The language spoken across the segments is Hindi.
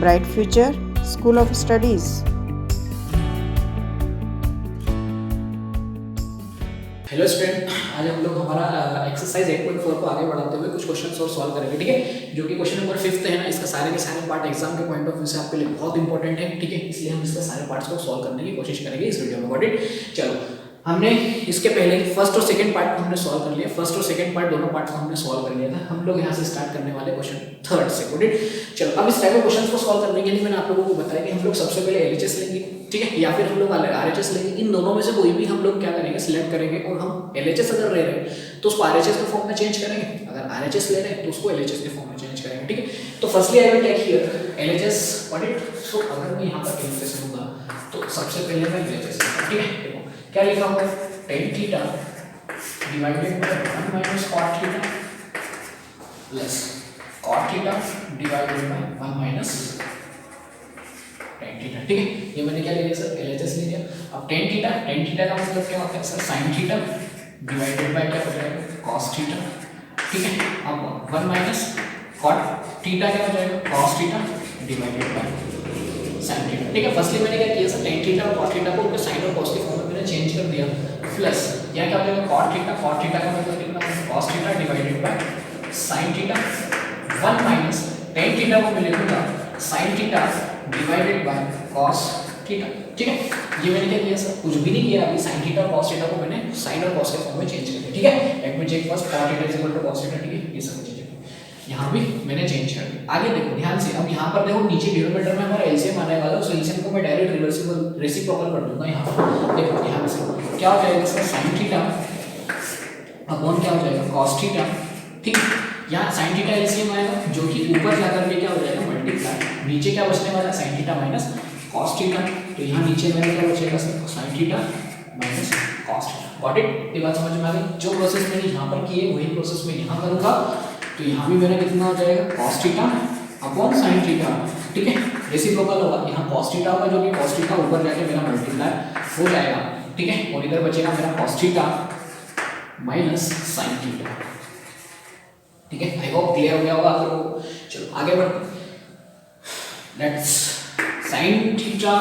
Bright Future School of Studies. Hello student, आज हम लोग हमारा एक्सरसाइज 8.4 को आगे बढ़ाते हुए कुछ क्वेश्चंस और सॉल्व करेंगे। ठीक है, जो कि क्वेश्चन नंबर 5 है ना, इसका सारे के सारे पार्ट एग्जाम के पॉइंट ऑफ व्यू से आपके लिए बहुत इंपॉर्टेंट है। ठीक है, इसलिए हम इसके सारे पार्ट्स को सॉल्व करने की कोशिश करेंगे इस वीडियो में। Got it? चलो, हमने इसके पहले फर्स्ट और सेकंड पार्ट को हमने सॉल्व कर लिया। फर्स्ट और सेकंड पार्ट दोनों पार्ट को हमने सॉल्व कर लिया था। हम लोग यहाँ से स्टार्ट करने वाले क्वेश्चन थर्ड से। Got it? चलो, अब इस टाइप के क्वेश्चंस को सॉल्व करने के लिए मैंने आप लोगों को बताया कि हम लोग सबसे पहले एलएचएस लेंगे, ठीक है, या फिर हम लोग आरएचएस लेंगे। इन दोनों में से कोई भी हम लोग क्या करेंगे, सिलेक्ट करेंगे और हम एलएचएस अगर ले रहे हैं तो उसको आरएचएस के फॉर्म में चेंज करेंगे, अगर आरएचएस ले रहे हैं तो उसको एलएचएस के फॉर्म में चेंज करेंगे। ठीक है, तो firstly I will take here LHS. What it? So अगर मैं यहाँ पर कैलकुलेट करूंगा तो सबसे पहले मैं एलएचएस, ठीक है, देखो क्या लिखा हुआ है, tan theta divided by 1 minus cot theta plus cot theta divided by 1 minus tan theta. ठीक है, ये मैंने क्या ले लिया सर, एलएचएस ले लिया। अब tan थीटा का मतलब क्या होता है sir, sin theta divided by क्या हो जाएगा, cos थीटा। ठीक है, अब 1 माइनस cot थीटा क्या हो जाएगा, cos theta divided by sin theta. ठीक है, फर्स्टली मैंने क्या किया सर, tan थीटा और cos थीटा को उनके sin और cos के फॉर्म में मैंने चेंज कर दिया, प्लस यहाँ क्या हो जाएगा, cot थीटा का मतलब कितना है, cos theta divided by sin theta. 1 minus tan theta को मैं लिखूंगा sin theta divided by cos theta. ठीक है, ये मैंने क्या किया सर, कुछ भी नहीं किया, अभी sin थीटा और cos थीटा को मैंने sin और cos के फॉर्म में चेंज कर दिया। ठीक है, let me check first, cot theta is equal to cos theta. ठीक है, ये सब चीजें यहाँ भी मैंने चेंज कर दिया। आगे देखो ध्यान से, अब यहाँ पर देखो नीचे डिनोमिनेटर में हमारा एलसीएम आने वाला है, सो एलसीएम को मैं डायरेक्ट रिवर्सिबल रेसिप्रोकल कर दूंगा। यहाँ पर देखो ध्यान से क्या हो जाएगा इसका, sin थीटा अपॉन क्या हो जाएगा, cos थीटा। ठीक है, यहाँ sin थीटा एलसीएम आएगा जो कि ऊपर जाकर के क्या हो जाएगा, मल्टीप्लाई, नीचे क्या बचने वाला है, sin theta minus cos theta. तो यहाँ नीचे मेरा क्या बचेगा sir, sin theta minus cos theta. Got it? ये बात समझ में आ गई? जो प्रोसेस मैंने यहाँ पर की है वही प्रोसेस मैं यहाँ करूँगा, तो यहाँ भी मेरा कितना हो जाएगा, cos theta upon sin theta. ठीक है, रेसिप्रोकल होगा, यहाँ cos थीटा होगा जो कि cos थीटा ऊपर जाके मेरा मल्टीप्लाई हो जाएगा। ठीक है, और इधर बचेगा मेरा cos theta minus sin theta. ठीक है, आई होप क्लियर हो गया होगा आप लोगों को। चलो आगे बढ़ते, लेट्स sin थीटा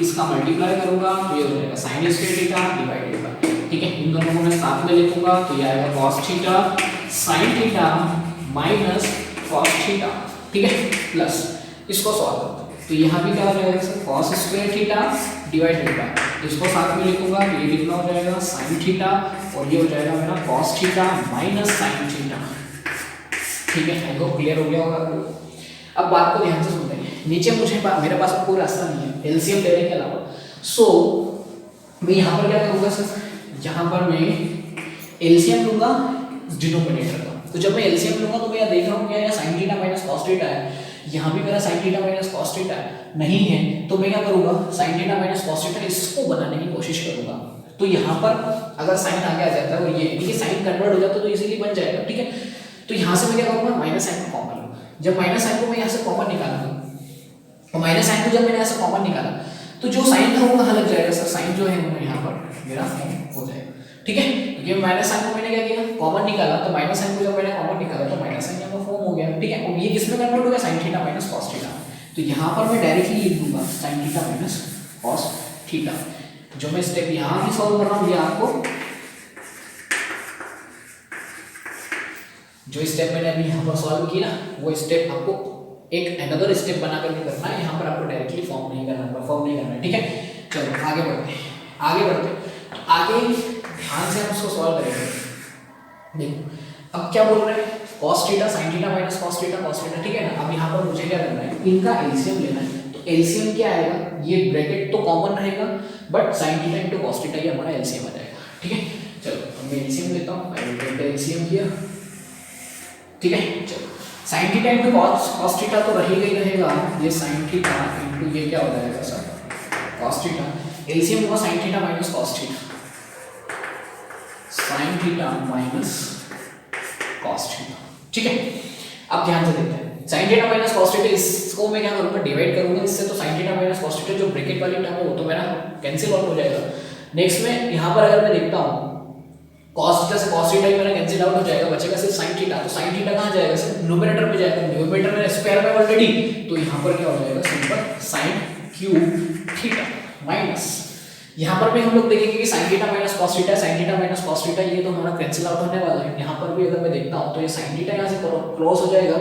इसका मल्टीप्लाई करूंगा तो ये हो जाएगा sin square theta divided by, ठीक है, इन दोनों को मैं साथ में लिखूंगा तो ये आएगा cos theta sin theta minus cos theta. ठीक है, प्लस इसको सॉल्व करते हैं तो यहाँ भी क्या हो जाएगा sir, cos square theta divided by, इसको साथ में लिखूंगा तो ये कितना हो जाएगा, sin थीटा, और ये हो जाएगा मेरा cos theta minus sin theta. ठीक है, आई होप क्लियर हो गया होगा। अब बात को ध्यान से सुनते हैं, नीचे मुझे मेरे पास कोई रास्ता नहीं है एलसीएम लेने के अलावा, सो मैं यहाँ पर क्या करूँगा सर, यहाँ पर मैं एलसीएम लूँगा डिनोमिनेटर का। तो जब मैं एलसीएम लूँगा तो मैं यहाँ देख रहा हूँ क्या है, sin theta minus cos theta है, यहाँ भी मेरा sin theta minus cos theta नहीं है, तो मैं क्या करूँगा, sin theta minus cos theta इसको बनाने की कोशिश करूँगा। तो यहाँ पर अगर साइन आगे आ जाता है और ये देखिए साइन कन्वर्ट हो जाता है तो इजीली बन जाएगा। ठीक है, तो यहाँ से मैं क्या करूँगा, माइनस साइन को कॉमन लूँगा। जब माइनस साइन को मैं यहाँ से कॉमन निकालूंगा, और माइनस साइन को जब मैंने यहाँ से कॉमन निकाला तो जो साइन था वो कहाँ लग जाएगा सर, साइन जो है वो यहाँ पर मेरा फॉर्म हो जाएगा। ठीक है, क्योंकि माइनस साइन को मैंने क्या किया, कॉमन निकाला, तो माइनस साइन को जब मैंने कॉमन निकाला तो माइनस साइन यहाँ पर फॉर्म हो गया। ठीक है, और ये किसमें कन्वर्ट हो गया, sin theta minus cos theta. तो यहाँ पर मैं डायरेक्टली लिख दूंगा sin theta minus cos theta. जो मैं स्टेप यहाँ भी सॉल्व कर रहा हूँ, ये आपको जो स्टेप मैंने अभी यहाँ पर सॉल्व किया वो स्टेप आपको एक अनदर स्टेप बना करके करना है, यहाँ पर आपको डायरेक्टली फॉर्म नहीं करना, परफॉर्म नहीं करना है। ठीक है, चलो आगे बढ़ते हैं, आगे ध्यान से हम उसको सॉल्व करेंगे। देखो अब क्या बोल रहे हैं, cos theta sin theta minus cos theta. ठीक है ना, अब यहाँ पर मुझे क्या करना है, इनका एलसीएम लेना है। तो एलसीएम क्या आएगा, ये ब्रैकेट तो कॉमन रहेगा but sin theta into cos theta ये हमारा एलसीएम आ जाएगा। ठीक है, चलो मैं एलसीएम लेता हूँ, I will take the LCM here. ठीक है, चलो sin theta into cos theta तो रहेगा, ये sin थीटा इनटू ये क्या हो जाएगा सर, cos थीटा। एलसीएम होगा sin theta minus cos theta, sin theta minus cos theta. ठीक है, अब ध्यान से देखते हैं, sin theta minus cos theta इसको मैं क्या करूंगा, डिवाइड करूंगा इससे, तो sin theta minus cos theta जो ब्रैकेट वाली टर्म है वो तो मेरा कैंसिल आउट हो जाएगा। नेक्स्ट में यहाँ पर अगर मैं देखता हूँ cos थीटा से cos थीटा ही मेरा कैंसिल आउट हो जाएगा, बचेगा सिर्फ sin थीटा। तो sin थीटा कहाँ जाएगा? सिर्फ न्यूमरेटर में जाएगा, न्यूमरेटर में स्क्वायर में ऑलरेडी, तो यहाँ पर क्या हो जाएगा? Simple sin cube theta minus, यहाँ पर भी हम लोग देखेंगे कि sin theta minus cos theta, sin theta minus cos theta, ये तो हमारा कैंसिल आउट होने वाला है। यहाँ पर भी अगर मैं देखता हूँ तो ये sin थीटा यहाँ से क्रॉस हो जाएगा।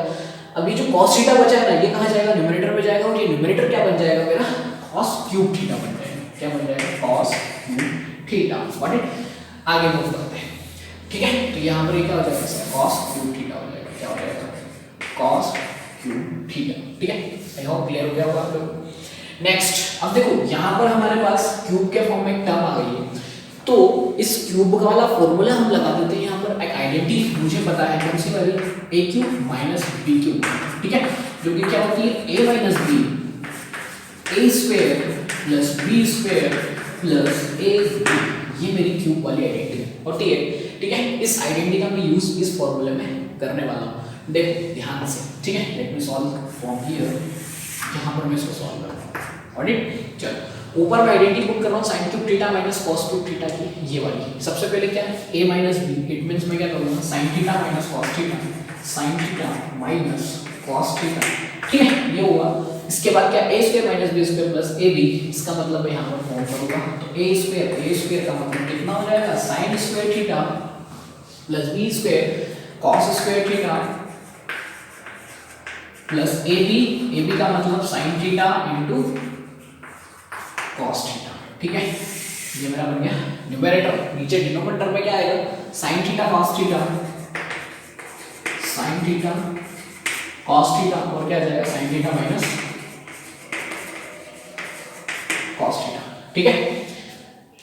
अभी जो cos थीटा बचा है ना, ये कहाँ जाएगा? न्यूमरेटर में जाएगा, और ये न्यूमरेटर क्या बन जाएगा मेरा? cos क्यूब थीटा बन जाएगा। क्या बन जाएगा? cos cube theta. Got it? आगे मूव करते हैं, ठीक है। तो यहाँ पर ये क्या हो जाएगा सर? cos क्यूब थीटा हो जाएगा। क्या हो जाएगा? cos क्यूब थीटा, ठीक है। आई होप क्लियर हो गया होगा आप लोग। नेक्स्ट, अब देखो यहाँ पर हमारे पास क्यूब के फॉर्म में एक टर्म आ गई है, तो इस क्यूब वाला फॉर्मूला हम लगा देते हैं। यहाँ पर एक आइडेंटिटी मुझे पता है, कौन सी वाली? a cube minus b cube, ठीक है, जो कि क्या होती है? a minus b, a square plus b square plus ab, ये मेरी क्यूब वाली आइडेंटिटी होती है, ठीक है। इस आइडेंटिटी का मैं यूज इस फॉर्मूले में करने वाला हूँ। देखो ध्यान से, ठीक है। Let me solve from here, यहाँ पर मैं इसको सॉल्व करता हूँ। ऑलराइट, चलो ऊपर मैं आइडेंटिटी पुट कर रहा हूँ sin cube theta minus cos cube theta की, ये वाली। सबसे पहले क्या है? a minus b, it means मैं क्या करूँगा? sin theta minus cos theta, sin theta minus cos theta, ठीक है, ये हुआ। इसके बाद क्या? a square minus b square plus ab, इसका मतलब मैं यहाँ पर फॉर्म करूँगा, तो a स्क्वायर का मतलब कितना हो जाएगा? sin square theta plus b square cos square theta plus ab का मतलब sin theta into cos theta, ठीक है। ये मेरा बन गया न्यूमरेटर। नीचे डिनोमिनेटर में क्या आएगा? sin theta cos theta, sin theta cos theta, और क्या जाएगा? sin theta minus cos theta, ठीक है।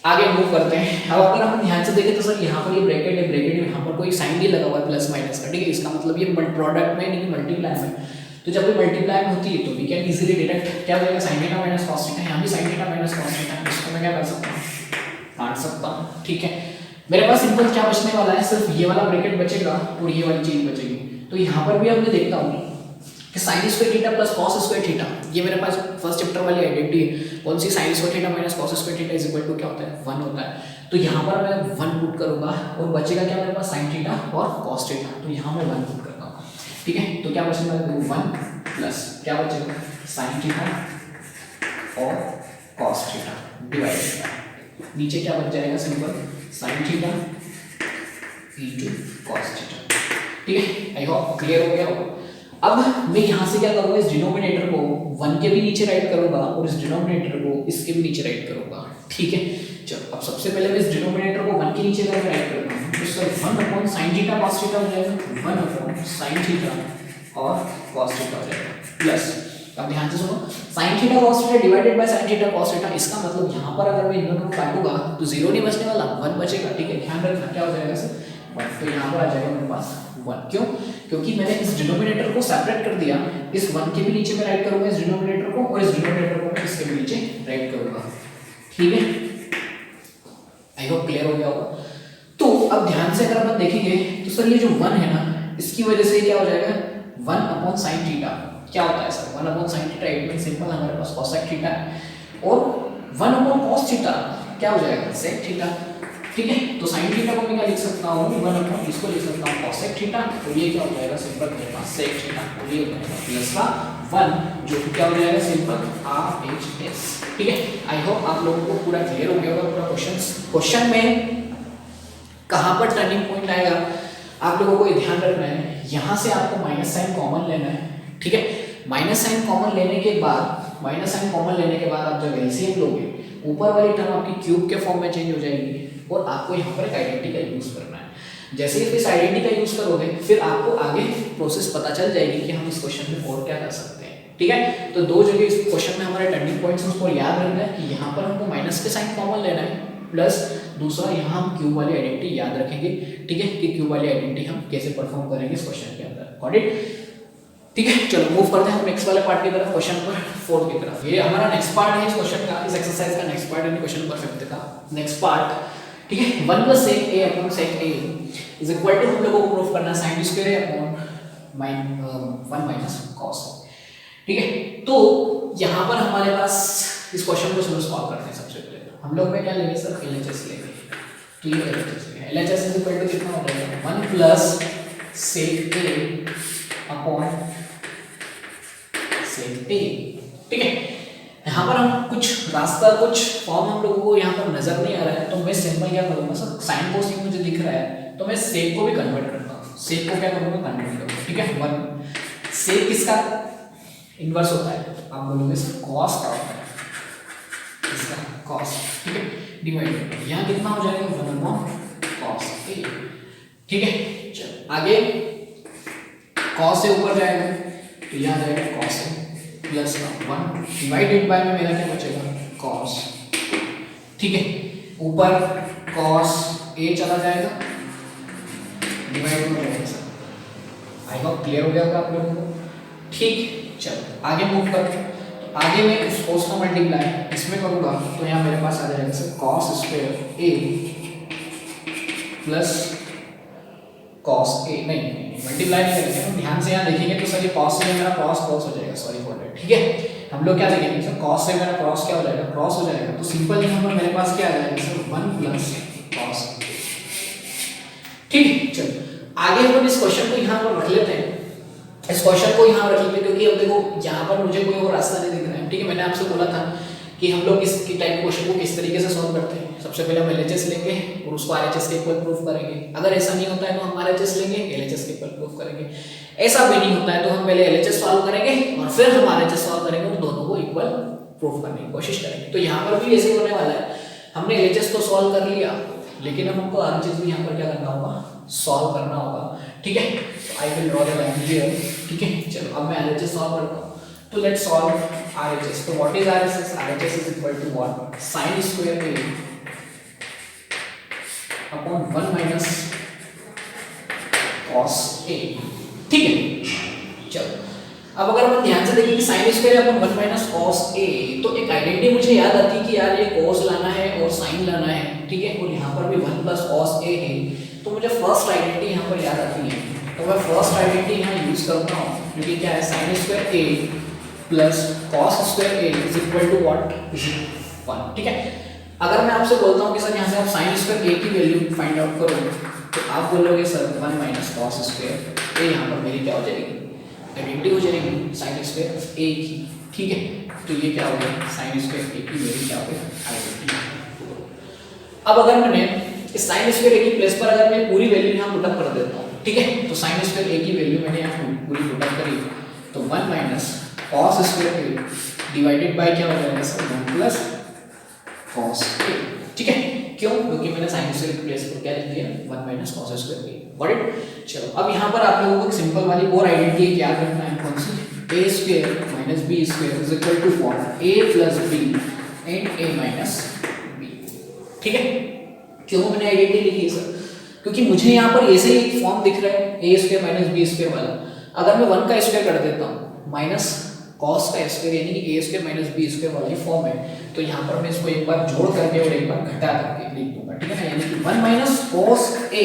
आगे मूव करते हैं। अब अगर हम ध्यान से देखें तो सर यहाँ पर ये ब्रैकेट है, ब्रैकेट में यहाँ पर कोई साइन नहीं लगा हुआ है प्लस माइनस का, ठीक है। इसका मतलब ये प्रोडक्ट में नहीं, मल्टीप्लाई में। तो जब ये मल्टीप्लाई में होती है तो वी कैन इजीली डिडक्ट, क्या हो जाएगा? sin theta minus cos theta, यहाँ भी sin theta minus cos theta, इसको मैं क्या कर सकता हूँ? काट सकता हूँ, ठीक है। मेरे पास सिंपल क्या बचने वाला है? सिर्फ ये वाला ब्रैकेट बचेगा और ये वाली चीज बचेगी। तो यहाँ पर भी अब मैं देखता हूँ कि sin square theta plus cos square theta, ये मेरे पास फर्स्ट चैप्टर वाली आइडेंटिटी है। कौन सी? sin square theta minus cos square theta is equal to क्या होता है? 1 होता है। तो यहाँ पर मैं 1 पुट करूंगा और बचेगा क्या मेरे पास? sin थीटा और cos थीटा, तो यहाँ मैं 1 पुट करता हूँ, ठीक है। तो क्या बचेगा? 1 प्लस क्या बचेगा? sin थीटा और cos थीटा डिवाइडेड बाय, नीचे क्या बच जाएगा? Simple sin theta into cos theta, ठीक है। आई होप क्लियर हो गया होगा। अब मैं यहाँ से क्या करूँगा? इस डिनोमिनेटर को 1 के भी नीचे राइट करूँगा और इस डिनोमिनेटर को इसके भी नीचे राइट करूँगा, ठीक है। चलो अब सबसे पहले मैं इस डिनोमिनेटर को 1 के नीचे करके राइट करता हूँ, तो इसका 1 upon sin theta cos theta हो जाएगा, 1 अपॉन sin थीटा और cos थीटा हो जाएगा, प्लस अब ध्यान से सुनो, sin theta cos theta divided by sin theta cos theta, इसका मतलब यहाँ पर अगर मैं इन दोनों को काटूंगा तो 0 नहीं बचने वाला, 1 बचेगा, ठीक है। ध्यान रखना क्या हो जाएगा सर? 1। तो यहाँ पर आ जाएगा मेरे पास 1, क्यों? क्योंकि मैंने इस डिनोमिनेटर को सेपरेट कर दिया, इस 1 के भी नीचे मैं राइट करूंगा इस डिनोमिनेटर को, और इस डिनोमिनेटर को मैं इसके भी नीचे राइट करूंगा, ठीक है। आई होप क्लियर हो गया होगा। तो अब ध्यान से अगर अपन देखेंगे तो सर ये जो 1 है ना, इसकी वजह से क्या हो जाएगा? 1 अपॉन sin थीटा क्या होता है sir? 1 upon sin theta, it means simple हमारे पास cosec थीटा है, और 1 अपॉन cos थीटा क्या हो जाएगा? sec थीटा, ठीक है। तो sin थीटा को मैं क्या लिख सकता हूँ? 1 अपॉन इसको लिख सकता हूँ cosec थीटा, तो ये क्या हो जाएगा? सिंपल मेरे पास sec थीटा, और ये हो जाएगा प्लस का 1 जो कि क्या हो जाएगा? सिंपल RHS, ठीक है। आई होप आप लोगों को पूरा क्लियर हो गया होगा पूरा क्वेश्चन में कहाँ पर टर्निंग पॉइंट आएगा आप लोगों को ये ध्यान रखना है। यहाँ से आपको माइनस साइन कॉमन लेना है, ठीक है। माइनस साइन कॉमन लेने के बाद आप जब एलसीएम लोगे, ऊपर वाली टर्म आपकी क्यूब के फॉर्म में चेंज हो जाएगी, और आपको यहाँ पर एक आइडेंटिटी का यूज करना है। जैसे ही इस आइडेंटिटी का यूज करोगे, फिर आपको आगे प्रोसेस पता चल जाएगी कि हम इस क्वेश्चन में और क्या कर सकते हैं, ठीक है। तो दो जगह इस क्वेश्चन में हमारे टर्निंग पॉइंट्स हैं, उसको याद रखना है कि यहाँ पर हमको माइनस के साइन कॉमन लेना है, प्लस दूसरा यहाँ हम क्यूब वाली आइडेंटिटी याद रखेंगे, ठीक है, कि क्यूब वाली आइडेंटिटी हम कैसे परफॉर्म करेंगे इस क्वेश्चन के अंदर। Got it? ठीक है, चलो मूव करते हैं हम नेक्स्ट वाले पार्ट की तरफ, क्वेश्चन नंबर 4 की तरफ। ये हमारा नेक्स्ट पार्ट है इस क्वेश्चन का, इस एक्सरसाइज का नेक्स्ट पार्ट है क्वेश्चन नंबर 5 का नेक्स्ट पार्ट, ठीक है। 1 + sec a upon sec a is equal to हम लोगों को प्रूव करना sin square a upon 1 - cos, ठीक है। तो यहाँ पर हमारे पास इस क्वेश्चन को सॉल्व करते हैं। सबसे पहले हम लोग में क्या लेंगे सर? LHS लेंगे। तो ये LHS इज इक्वल टू कितना हो जाएगा 1 प्लस सेक ए अपॉन सेक ए। ठीक है, यहाँ पर हम कुछ रास्ता कुछ फॉर्म हम लोगों को यहाँ पर नजर नहीं आ रहा है, तो मैं सिंपल क्या करूँगा सर, साइन कोसेक मुझे दिख रहा है तो मैं सेक को भी कन्वर्ट करता हूँ, सेक को क्या करूँगा कन्वर्ट करूँगा। ठीक है, 1 सेक किसका इन्वर्स होता है, आप बोलोगे सर कॉस का होता है, इसका कॉस। ठीक है, डिवाइड यहाँ कितना हो जाएगा 1 अपॉन कॉस ए। ठीक है, चलो आगे कॉस से ऊपर जाएगा तो यहाँ जाएगा cos A plus 1 divided by में मेरा क्या बचेगा कॉस। ठीक है, ऊपर कॉस ए चला जाएगा डिवाइड हो जाएगा सर। आई होप क्लियर हो गया होगा आप लोगों को। ठीक, चलो आगे मूव करते हैं। तो आगे मैं इस कॉस का मल्टीप्लाई इसमें करूंगा तो यहाँ मेरे पास आ जाएगा sir cos square A plus cos A, नहीं मल्टीप्लाई नहीं करेंगे हम, ध्यान से यहाँ देखेंगे तो सर ये कॉस से मेरा क्रॉस हो जाएगा, सॉरी फॉर दैट। ठीक है, हम लोग क्या देखेंगे सर कॉस से मेरा क्रॉस क्या हो जाएगा, क्रॉस हो जाएगा, तो सिंपल यहाँ पर मेरे पास क्या आ जाएगा सर 1 प्लस कॉस। ठीक, चलो आगे हम इस क्वेश्चन को यहाँ पर रख लेते हैं, इस क्वेश्चन को यहाँ रख लेते हैं क्योंकि अब देखो यहाँ पर मुझे कोई और रास्ता नहीं दिख रहा है। ठीक है, मैंने आपसे बोला था कि हम लोग इस टाइप क्वेश्चन को किस तरीके से सॉल्व करते हैं। सबसे पहले हम LHS लेंगे और उसको RHS के इक्वल प्रूफ करेंगे। अगर ऐसा नहीं होता है तो हम RHS लेंगे, LHS के इक्वल प्रूफ करेंगे। ऐसा भी नहीं होता है तो हम पहले LHS सॉल्व करेंगे और फिर हम RHS सॉल्व करेंगे और दोनों को इक्वल प्रूफ करने की कोशिश करेंगे। तो यहाँ पर भी ऐसे होने वाला है, हमने LHS तो सॉल्व कर लिया लेकिन अब हमको RHS भी यहाँ पर क्या करना होगा, सॉल्व करना होगा। ठीक है, I will draw the line here. ठीक है, चलो अब मैं RHS सॉल्व करता हूँ। तो लेट्स सॉल्व RHS। तो what is RHS? RHS is equal to what, sin square a upon 1 minus cos a। ठीक है, चलो अब अगर हम ध्यान से देखें कि sin square upon 1 minus cos a, तो एक आइडेंटिटी मुझे याद आती है कि यार ये cos लाना है और sin लाना है। ठीक है, और यहाँ पर भी 1 प्लस cos a है, तो मुझे फर्स्ट आइडेंटिटी यहाँ पर याद आती है, तो मैं फर्स्ट आइडेंटिटी यहाँ यूज करता हूँ क्योंकि क्या है sin square a plus cos square a is equal to what, 1। ठीक है, अगर मैं आपसे बोलता हूँ कि सर यहाँ से आप sin स्क्वायर a की वैल्यू फाइंड आउट करो तो आप बोलोगे sir 1 minus cos square a, यहाँ पर मेरी क्या हो जाएगी, आइडेंटिटी हो जाएगी sin स्क्वायर a की। ठीक है, तो ये क्या हो गया sin स्क्वायर a की मेरी क्या हो गई आइडेंटिटी। अब अगर मैंने इस sin स्क्वायर a की प्लेस पर अगर मैं पूरी वैल्यू यहाँ पुट अप कर देता हूँ, ठीक है, तो sin स्क्वायर a की वैल्यू मैंने यहाँ पूरी पुट अप करी तो 1 minus cos square a divided by क्या हो जाएगा सर 1 प्लस cos a। ठीक है, क्यों, क्योंकि मैंने sin स्क्वायर की प्लेस पर क्या लिख दिया 1 minus cos square a। Got it. चलो अब यहाँ पर आप लोगों को एक सिंपल वाली और आइडेंटिटी याद रखना है, कौन सी, a square minus b square is equal to what, a plus b and a minus b। ठीक है, क्यों मैंने आइडेंटिटी लिखी है सर, क्योंकि मुझे यहाँ पर ऐसे ही एक फॉर्म दिख रहा है a square minus b square वाला, अगर मैं 1 का स्क्वायर कर देता हूँ माइनस cos का स्क्वायर यानी कि a square minus b square वाली फॉर्म है, तो यहाँ पर मैं इसको एक बार जोड़ करके और एक बार घटा करके लिख दूंगा। ठीक है ना, यानी कि 1 माइनस cos a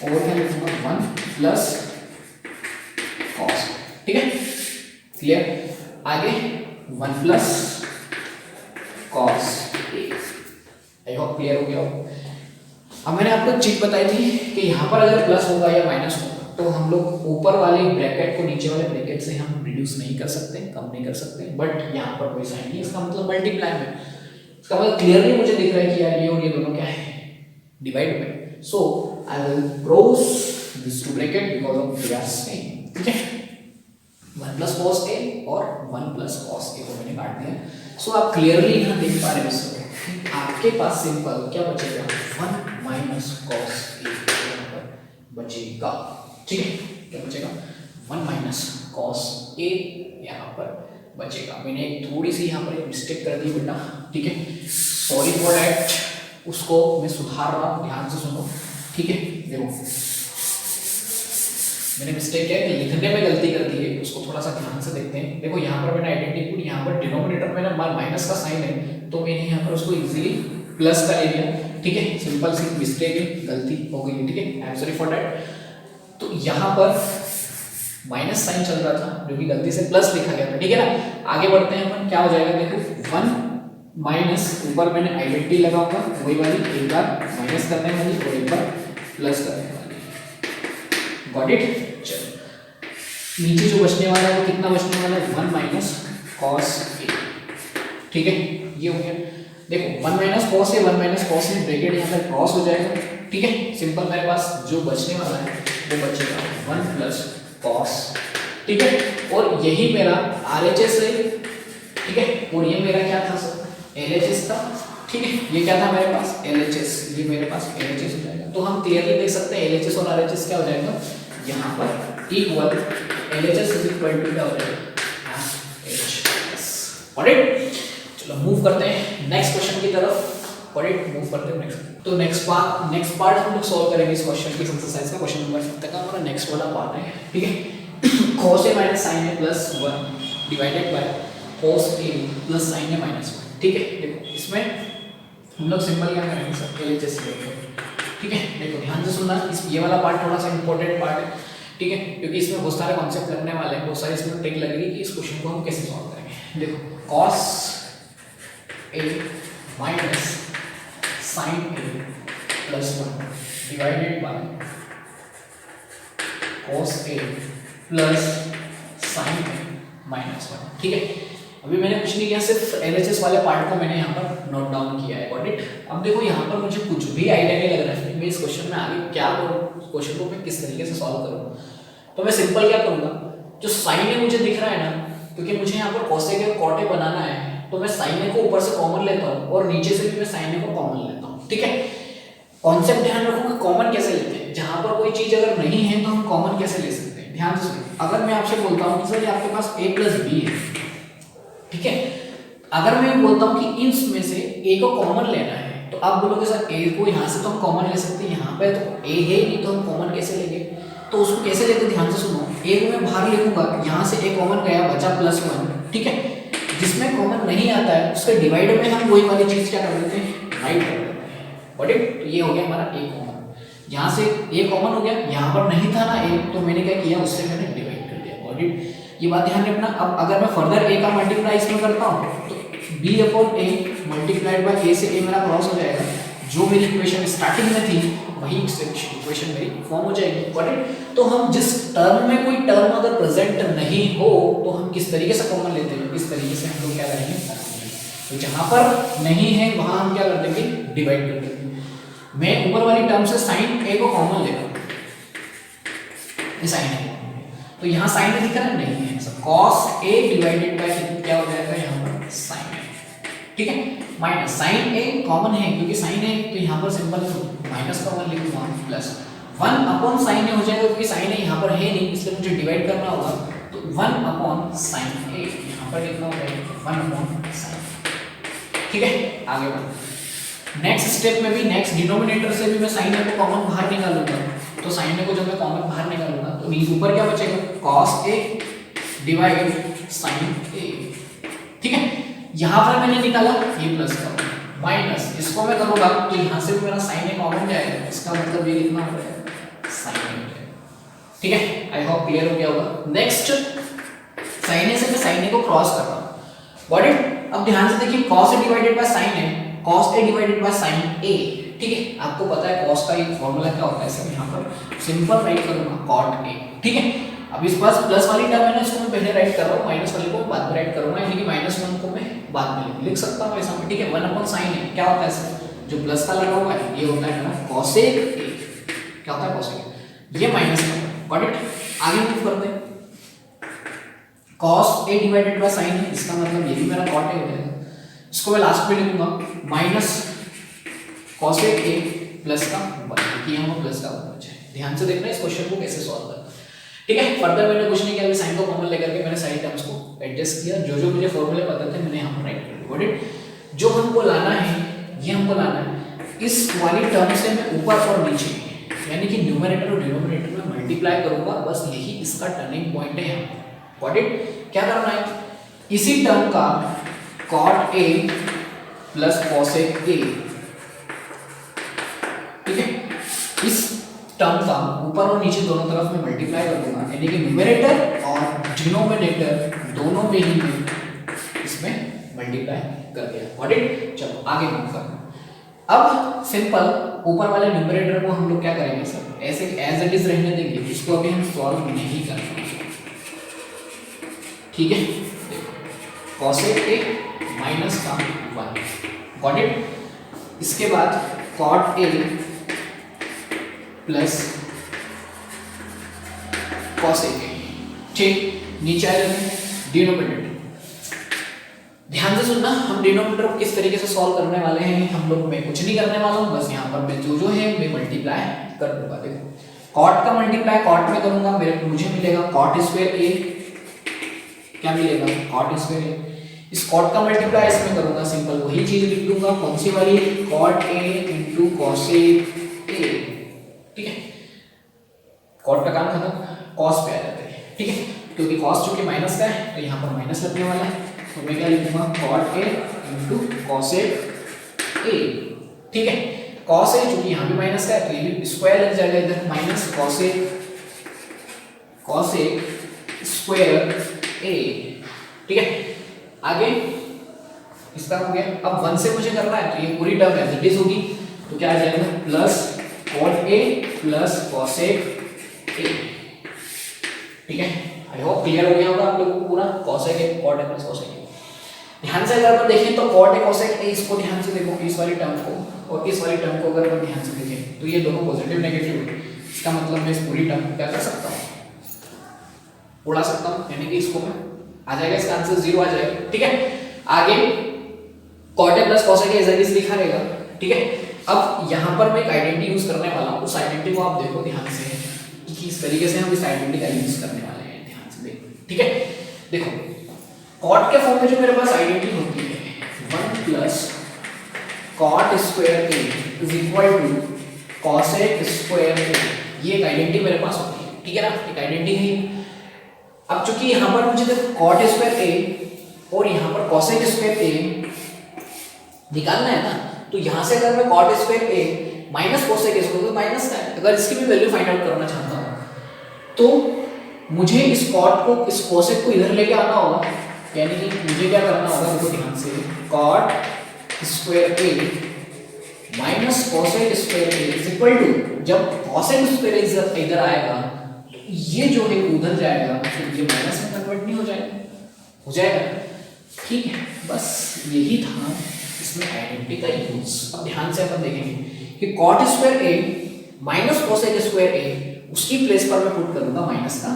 और क्या लिखूंगा 1 प्लस cos। ठीक है, क्लियर, आगे 1 plus cos a। I hope clear हो गया हो। अब मैंने आपको चीज बताई थी कि यहाँ पर अगर प्लस होगा या माइनस होगा तो हम लोग ऊपर वाले ब्रैकेट को नीचे वाले ब्रैकेट से हम रिड्यूस नहीं कर सकते, कम नहीं कर सकते, बट यहाँ पर कोई साइन नहीं, इसका मतलब मल्टीप्लाई में, इसका मतलब क्लियरली मुझे दिख रहा है कि यार ये और ये दोनों क्या है, डिवाइड में। So I will close this two bracket because of they are same. ठीक है, 1 प्लस cos a और 1 प्लस cos a को मैंने काट दिया। सो आप क्लियरली यहाँ देख पा रहे हो आपके पास सिंपल क्या बचेगा 1 माइनस cos a यहाँ पर बचेगा। ठीक है, क्या बचेगा 1 माइनस cos a यहाँ पर बचेगा। मैंने एक थोड़ी सी यहाँ पर एक मिस्टेक कर दी बेटा, ठीक है, सॉरी फॉर दैट, उसको मैं सुधार रहा हूँ, ध्यान से सुनो। ठीक है, देखो मैंने मिस्टेक क्या है, लिखने में गलती कर दी है, उसको थोड़ा सा ध्यान से देखते हैं। देखो यहाँ पर मैंने आइडेंटिटी पुट, यहाँ पर डिनोमिनेटर में ना माइनस का साइन है तो मैंने यहाँ पर उसको इजीली प्लस का ले लिया। ठीक है, सिंपल सी मिस्टेक है, गलती हो गई। ठीक है, I am sorry for that. तो यहाँ पर माइनस साइन चल रहा था जो कि गलती से प्लस लिखा गया था। ठीक है ना, आगे बढ़ते हैं अपन, क्या हो जाएगा देखो 1 माइनस ऊपर मैंने आइडेंटिटी लगाऊंगा वही वाली, एक बार माइनस करने वाली और एक बार प्लस करने वाली। Got it. चलो नीचे जो बचने वाला है वो कितना बचने वाला है, 1 माइनस कॉस ए। ठीक है, ये हो गया। देखो 1 minus cos A, 1 minus cos A, bracket यहाँ पर क्रॉस हो जाएगा। ठीक है, सिंपल मेरे पास जो बचने वाला है वो बचेगा 1 प्लस कॉस। ठीक है, और यही मेरा RHS है। ठीक है, और ये मेरा क्या था सर, LHS था। ठीक है, ये क्या था मेरे पास, LHS, ये मेरे पास LHS हो जाएगा। तो हम क्लियरली देख सकते हैं LHS और RHS क्या हो जाएगा यहाँ पर equal, LHS is equal to क्या हो जाएगा HS। Got it. चलो मूव करते हैं नेक्स्ट क्वेश्चन की तरफ। गॉट इट, मूव करते हैं नेक्स्ट। तो नेक्स्ट पार्ट हम लोग सॉल्व करेंगे इस क्वेश्चन की एक्सरसाइज का, क्वेश्चन नंबर 5 का हमारा नेक्स्ट वाला पार्ट है। ठीक है, cos a minus sin a plus 1 divided by cos a plus sin a minus 1। ठीक है, देखो इसमें हम लोग सिंपल क्या करेंगे सर, LHS लेंगे। ठीक है, देखो ध्यान से सुनना, इस ये वाला पार्ट थोड़ा सा इंपॉर्टेंट पार्ट है। ठीक है, क्योंकि इसमें बहुत सारे कॉन्सेप्ट लगने वाले हैं, बहुत सारे इसमें ट्रिक लगेगी कि इस क्वेश्चन को हम कैसे सॉल्व करेंगे। देखो cos a minus sin a plus 1 divided by cos a plus sin a minus 1। ठीक है, अभी मैंने कुछ नहीं किया, सिर्फ LHS वाले पार्ट को मैंने यहाँ पर नोट डाउन किया है। Got it. अब देखो यहाँ पर मुझे कुछ भी आइडिया नहीं लग रहा है मैं इस क्वेश्चन में आगे क्या करूँ, क्वेश्चन को मैं किस तरीके से सॉल्व करूँ। तो मैं सिंपल क्या करूँगा, जो साइन ए मुझे दिख रहा है ना, क्योंकि मुझे यहाँ पर cos a और cot a बनाना है, तो मैं साइन ए को ऊपर से कॉमन लेता हूँ और नीचे से भी मैं साइन ए को कॉमन लेता हूँ। ठीक है, कॉन्सेप्ट ध्यान रखो कि कॉमन कैसे लेते हैं, जहां पर कोई चीज अगर नहीं है तो हम कॉमन कैसे ले सकते हैं। ध्यान से सुनो, अगर मैं आपसे बोलता हूं कि सर ये आपके पास a प्लस बी है, ठीक है, अगर मैं बोलता हूं कि इसमें से a को कॉमन लेना है, तो आप बोलोगे सर a को यहां से तो हम कॉमन ले सकते हैं, यहां पे तो a है नहीं तो हम कॉमन कैसे लेंगे। तो उसको कैसे लेते, ध्यान से सुनो, a को मैं बाहर लिखूंगा, यहां से a कॉमन गया, बचा +1। ठीक है, जिसमें कॉमन नहीं आता है उसके डिवाइडर में हम वही वाली चीज क्या कर देते हैं, राइट कर देते हैं। बट तो ये हो गया हमारा a कॉमन, यहाँ से a कॉमन हो गया, यहाँ पर नहीं था ना a, तो मैंने क्या किया, उससे मैंने डिवाइड कर दिया। बट ये बात ध्यान रखना। अब अगर मैं फर्दर a का मल्टीप्लाई इसमें करता हूँ तो b upon a multiplied bye a से a मेरा क्रॉस हो जाएगा, जो मेरी इक्वेशन स्टार्टिंग में थी वही इक्वेशन मेरी फॉर्म हो जाएगी। बट तो हम जिस टर्म में कोई टर्म अगर प्रेजेंट नहीं हो तो हम किस तरीके से कॉमन लेते हैं, इस तरीके से हम लोग क्या करेंगे, तो जहां पर नहीं है वहां हम क्या कर देंगे, डिवाइड कर देंगे। मैं ऊपर वाली टर्म से sin a को कॉमन लेगा, ये sin a, तो यहाँ sin a दिख रहा है, नहीं है, cos a डिवाइडेड बाय क्या हो जाएगा यहाँ पर sin a। ठीक है, माइनस sin a कॉमन है क्योंकि sin a, तो यहाँ पर सिंपल माइनस कॉमन लिखूंगा, प्लस 1 अपॉन sin a हो जाएगा, क्योंकि sin a यहाँ पर है नहीं इसलिए मुझे डिवाइड करना होगा, तो 1 अपॉन sin a यहाँ पर कितना हो जाएगा, 1 अपॉन sin। ठीक है, आगे बढ़ो। नेक्स्ट स्टेप में भी नेक्स्ट डिनोमिनेटर से भी मैं sin a को कॉमन बाहर निकालूंगा, तो sin a को जब मैं कॉमन बाहर निकालूंगा तो ऊपर क्या बचेगा, cos a divide sin a। ठीक है, यहाँ पर मैंने निकाला ये प्लस का माइनस, इसको मैं करूंगा तो यहाँ से भी मेरा sin a कॉमन जाएगा, इसका मतलब ये कितना हो जाएगा, sin a हो जाएगा। ठीक है, आई होप क्लियर हो गया होगा। नेक्स्ट sin a से मैं sin a को क्रॉस कर रहा हूँ। व्हाट इट, अब ध्यान से देखिए, cos a divided by sin a, cos a divided by sin a। ठीक है, आपको पता है cos का एक फॉर्मूला क्या होता है, इसमें यहाँ पर सिंपल राइट करूंगा cot a। ठीक है, अब इस पास प्लस वाली टर्म है ना, इसको मैं पहले राइट कर रहा हूँ, माइनस वाली को बाद में राइट करूंगा, यानी कि -1 को मैं बाद में लिख सकता हूँ ऐसा। ठीक है, 1 अपॉन sin a क्या होता है, इसमें जो प्लस का लगा हुआ है ये होता है मेरा cos a। क्या होता है cos a, ये माइनस का। गॉट इट, आगे मूव करते हैं। cos a divided by sin a, इसका मतलब ये भी मेरा cot a हो जाएगा, इसको मैं लास्ट में लिखूंगा माइनस cos a प्लस का 1, क्योंकि यहाँ प्लस का 1 बचा है। ध्यान से देखना इस क्वेश्चन को कैसे सॉल्व करना। ठीक है, फर्दर मैंने कुछ नहीं किया, अभी साइन को कॉमन लेकर के मैंने सारी टर्म्स को एडजस्ट किया, जो जो मुझे फॉर्मूले पता थे मैंने यहाँ पर राइट कर दिया। गॉट इट, जो हमको लाना है ये हमको लाना है इस वाली टर्म से मैं ऊपर और नीचे, यानी कि न्यूमरेटर और डिनोमिनेटर में मल्टीप्लाई करूंगा, बस यही इसका टर्निंग पॉइंट है यहाँ। गॉट इट, क्या करना है, इसी टर्म का cot a plus cos a, ठीक है, इस टर्म का ऊपर और नीचे दोनों तरफ में मल्टीप्लाई कर दूंगा, यानी कि न्यूमरेटर और डिनोमिनेटर दोनों में ही मैं इसमें मल्टीप्लाई कर दिया। Got it? चलो आगे मूव करना। अब सिंपल ऊपर वाले न्यूमरेटर को हम लोग क्या करेंगे सर, ऐसे एज इट इज रहने देंगे, इसको अभी हम सॉल्व नहीं करेंगे। ठीक है, देखो cosec a माइनस का 1, गॉट इट? इसके बाद cot a plus cosec a, ठीक। नीचे आ जाते हैं डिनोमिनेटर। ध्यान से सुनना, हम डिनोमिनेटर को किस तरीके से सॉल्व करने वाले हैं, हम लोग मैं कुछ नहीं करने वाला हूँ, बस यहाँ पर मैं जो है मैं मल्टीप्लाई कर दूंगा। देखो cot का मल्टीप्लाई cot में करूंगा, मुझे मिलेगा cot स्क्वायर a, क्या मिलेगा cot स्क्वायर a। इस cot का मल्टीप्लाई इसमें करूंगा, सिंपल वही चीज लिख दूंगा, कौन सी वाली, cot a into cosec a, ठीक है। cot का काम खत्म, cos पे आ जाते हैं, ठीक है, क्योंकि cos चूंकि माइनस का है तो यहाँ पर माइनस लगने वाला है, तो मैं क्या लिखूंगा cot a into cosec a, ठीक है। cos a चूंकि यहाँ भी माइनस का है तो ये भी स्क्वायर लग जाएगा इधर, माइनस cosec स्क्वायर a, ठीक है। आगे इसका हो गया। अब 1 से मुझे करना है तो ये पूरी टर्म एज इट इज होगी, तो क्या आ जाएगा plus cot a plus cosec a, ठीक है। आई होप क्लियर हो गया होगा आप लोगों को पूरा, cosec a cot a plus cosec a। ध्यान से अगर अपन देखें तो cot a cosec a, इसको ध्यान से देखो, इस वाली टर्म को और इस वाली टर्म को अगर अपन ध्यान से देखें तो ये दोनों पॉजिटिव नेगेटिव है। इसका मतलब मैं इस पूरी टर्म को क्या कर सकता हूँ, उड़ा सकता हूँ, यानी कि इसको मैं आ जाएगा, इसका आंसर 0 आ जाएगा, ठीक है। आगे cot a plus cosec a is is लिखा रहेगा, ठीक है। अब यहाँ पर मैं एक आइडेंटिटी यूज करने वाला हूँ, उस आइडेंटिटी को आप देखो ध्यान से कि किस तरीके से हम इस आइडेंटिटी का यूज करने वाले हैं, ध्यान से देखो, ठीक है। देखो cot के फॉर्म में जो मेरे पास आइडेंटिटी होती है 1 plus cot square a is equal to cosec square a, ये एक आइडेंटिटी मेरे पास होती है, ठीक है ना, एक आइडेंटिटी है। अब चूंकि यहाँ पर मुझे cot स्क्वायर a और यहाँ पर cosec स्क्वायर a निकालना है ना, तो यहाँ से अगर मैं cot square a minus cosec square, तो माइनस का है, अगर इसकी भी वैल्यू फाइंड आउट करना चाहता हूँ तो मुझे इस cot को, इस cosec को इधर लेके आना होगा, यानी कि मुझे क्या करना होगा, देखो ध्यान से, cot square a minus cosec square a is equal to, जब cosec स्क्वायर इधर आएगा ये जो है उधर जाएगा, तो ये माइनस में कन्वर्ट नहीं हो जाएगा, हो जाएगा, ठीक है। बस यही था इसमें आइडेंटिटी का यूज। अब ध्यान से अपन देखेंगे कि cot square a minus cosec square a, उसकी प्लेस पर मैं पुट करूंगा माइनस का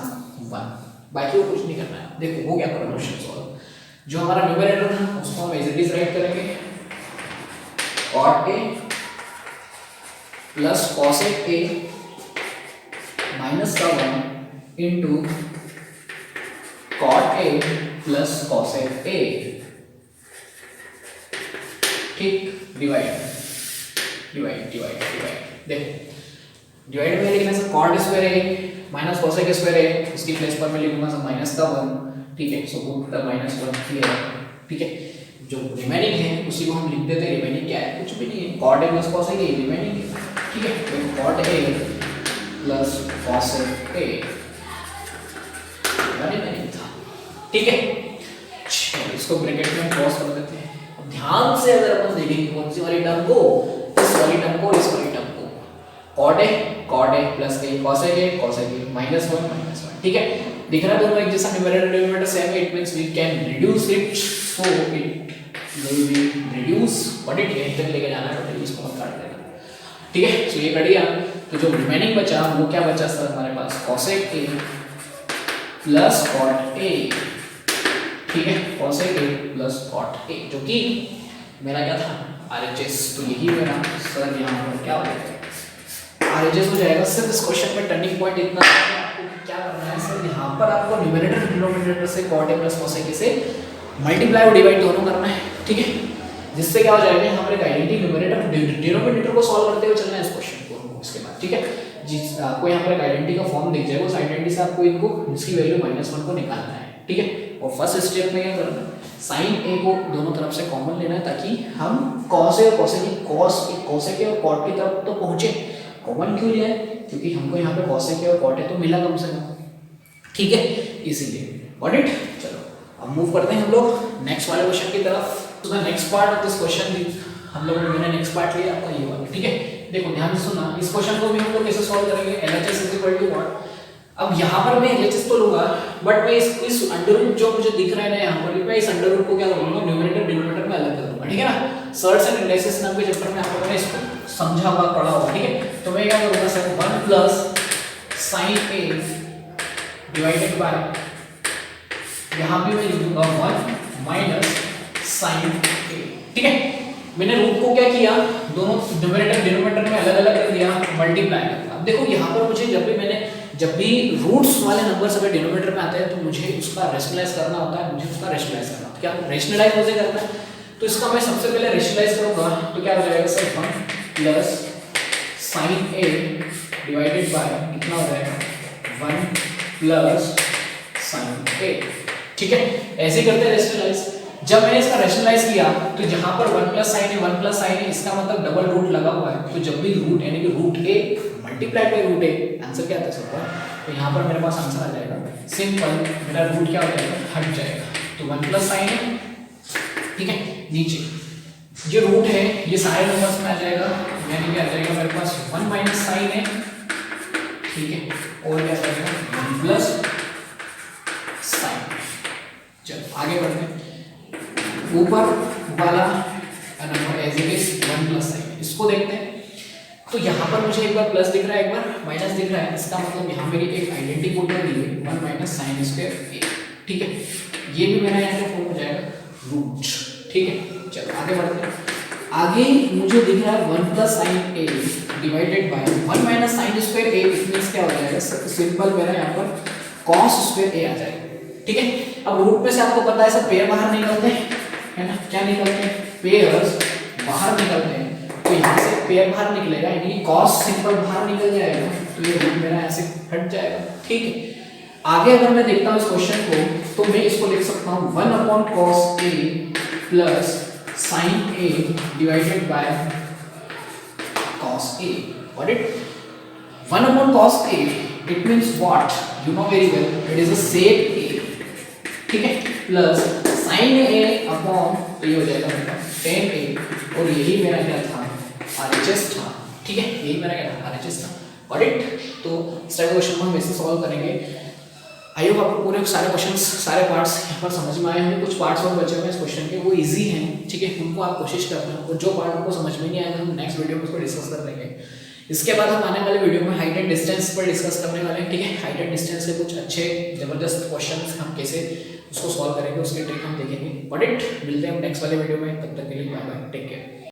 1, बाकी वो कुछ नहीं करना है। देखो हो गया क्वेश्चन सॉल्व। जो हमारा न्यूमरेटर था उसको हम एज इट इज राइट करेंगे, cot a plus cosec a minus का 1 into cot a plus cosec a, ठीक। डिवाइड डिवाइड डिवाइड डिवाइड, देखो डिवाइड में लिखने से cot square a minus cosec square a, उसकी प्लेस पर मैं लिखूंगा सब माइनस का 1, ठीक है। So put the minus 1 here, ठीक है। जो रिमेनिंग है उसी को हम लिख देते हैं, रिमेनिंग क्या है, कुछ भी नहीं है, cot a plus cosec a remaining है, ठीक है। तो cot a plus cosec a remaining था, ठीक है। चलो इसको ब्रैकेट में क्रॉस कर देते हैं। अब ध्यान से अगर अपन देखेंगे कौन सी वाली टर्म को, इस वाली टर्म को, इस वाली टर्म को, cot a plus a cosec a minus 1, ठीक है। दिख रहा है दोनों एक जैसा, न्यूमरेटर डिनोमिनेटर सेम है, it means we can reduce it, so it will be reduce, what it यहीं तक लेके जाना है, तो इसको हम काट देना, ठीक है। सो ये कट गया, तो जो रिमेनिंग बचा वो क्या बचा सर हमारे पास, cosec a plus cot a, ठीक है, cosec a plus cot a, जो कि मेरा क्या था RHS, तो यही मेरा सर यहाँ पर क्या हो जाएगा RHS हो जाएगा। सिर्फ इस क्वेश्चन में टर्निंग पॉइंट इतना है, आपको क्या करना है सर, यहाँ पर आपको न्यूमरेटर डिनोमिनेटर से cot a plus cosec a से मल्टीप्लाई और डिवाइड दोनों करना है, ठीक है। जिससे क्या हो जाएगा, यहाँ पर एक आइडेंटिटी न्यूमरेटर डिनोमिनेटर को सॉल्व करते हुए चलना है इस क्वेश्चन को, इसके बाद, ठीक है। जिस आपको यहाँ पर एक आइडेंटिटी का फॉर्म दिख जाएगा, उस आइडेंटिटी से आपको इनको जिसकी वैल्यू -1 को निकालना है, ठीक है। और फर्स्ट स्टेप में क्या करना है, साइन a को दोनों तरफ से कॉमन लेना है, ताकि हम cos a और cosec a और cot की तरफ तो पहुंचे। कॉमन क्यों लिया है, क्योंकि हमको यहाँ पे cosec a और cot a तो मिला कम से कम, ठीक है, इसीलिए, गॉट इट। चलो अब अब मूव करते हैं हम लोग नेक्स्ट वाले क्वेश्चन की तरफ। तो the next part of this question हम लोग मैंने नेक्स्ट पार्ट लिया आपका ये वाला, ठीक है। देखो ध्यान से सुनना, इस क्वेश्चन को भी हम लोग कैसे सॉल्व करेंगे, LHS is equal to what. अब यहाँ पर मैं LHS तो लूंगा, बट मैं इस अंडर रूट जो मुझे दिख रहा है ना यहाँ पर, मैं इस अंडर रूट को क्या करूंगा, न्यूमरेटर डिनोमिनेटर में अलग कर दूंगा, ठीक है ना। सर्ट्स एंड इंडाइसेस नाम के चैप्टर में आपको मैंने इसको समझा हुआ पढ़ा होगा, ठीक है। तो मैं क्या करूंगा sir, 1 plus sin a divided by, यहाँ भी मैं लिख दूंगा 1 माइनस sin a, ठीक है। मैंने रूट को क्या किया, दोनों न्यूमरेटर डिनोमिनेटर में अलग अलग कर दिया, मल्टीप्लाई। अब देखो यहाँ पर मुझे जब भी रूट्स वाले नंबर्स अगर डिनोमिनेटर में आते हैं तो मुझे उसका रेशनलाइज करना होता है, मुझे उसका रेशनलाइज करना होता है। क्या रेशनलाइज कैसे करना है, तो इसका मैं सबसे पहले रेशनलाइज करूंगा, तो क्या हो जाएगा sir, 1 plus sin a divided by कितना हो जाएगा, 1 प्लस sin a, ठीक है। ऐसे करते हैं रेशनलाइज। जब मैंने इसका रेशनलाइज किया तो जहां पर 1 प्लस sin a, इसका मतलब डबल रूट लगा हुआ है, तो जब भी रूट यानी कि root a multiplied by root a, answer क्या आता है सबका, तो यहाँ पर मेरे पास आंसर आ जाएगा सिंपल, मेरा रूट क्या हो जाएगा, हट जाएगा। तो 1 प्लस sin a, ठीक है। नीचे जो रूट है ये सारे नंबर्स में आ जाएगा, यानी कि आ जाएगा मेरे पास 1 माइनस sin a, ठीक है, और क्या आ जाएगा 1 प्लस sin। चलो आगे बढ़ते हैं, ऊपर वाला number as it is 1 plus sin, इसको देखते हैं। तो यहाँ पर मुझे एक बार प्लस दिख रहा है, एक बार माइनस दिख रहा है, इसका मतलब यहाँ मेरी एक आइडेंटिटी पुट दी हुई 1 माइनस sin स्क्वायर a, ठीक है। ये भी मेरा यहाँ पे फॉर्म हो जाएगा रूट, ठीक है। चलो आगे बढ़ते हैं। आगे मुझे दिख रहा है 1 plus sin a divided by 1 minus sin square a, it means क्या हो जाएगा, सिंपल मेरा यहाँ पर cos स्क्वायर a आ जाएगा, ठीक है। अब रूट में से आपको पता है सब पेयर बाहर निकलते हैं, है ना, क्या निकलते हैं, पेयर्स बाहर निकलते हैं। तो यहाँ से पेयर बाहर निकलेगा, यानी cos सिंपल बाहर निकल जाएगा, तो ये रूट मेरा ऐसे हट जाएगा, ठीक है। आगे अगर मैं देखता हूँ इस क्वेश्चन को, तो मैं इसको लिख सकता हूँ 1 upon cos a plus sin a divided by cos a, got it? 1 upon cos a, it means what? You know very well, it is a sec a, ठीक है, प्लस sin a अपॉन, तो ये हो जाएगा मेरा tan a, और यही मेरा क्या था, RHS था, ठीक है, यही मेरा क्या था, RHS था, got it? तो इस टाइप क्वेश्चन को हम ऐसे सॉल्व करेंगे। आई होप आपको पूरे सारे क्वेश्चंस, सारे पार्ट्स यहाँ पर समझ में आए होंगे। कुछ पार्ट्स और बचे हुए हैं इस क्वेश्चन के, वो इजी हैं, ठीक है, उनको आप कोशिश करते हैं, और जो पार्ट आपको समझ में नहीं आएगा हम नेक्स्ट वीडियो में उसको डिस्कस कर लेंगे। इसके बाद हम आने वाले वीडियो में हाइट एंड डिस्टेंस पर डिस्कस करने वाले हैं, ठीक है। हाइट एंड डिस्टेंस के कुछ अच्छे जबरदस्त क्वेश्चन हम कैसे उसको सॉल्व करेंगे, उसके ट्रिक हम देखेंगे, बट मिलते हैं नेक्स्ट वाले वीडियो में, तब तक के लिए बाय बाय, टेक केयर।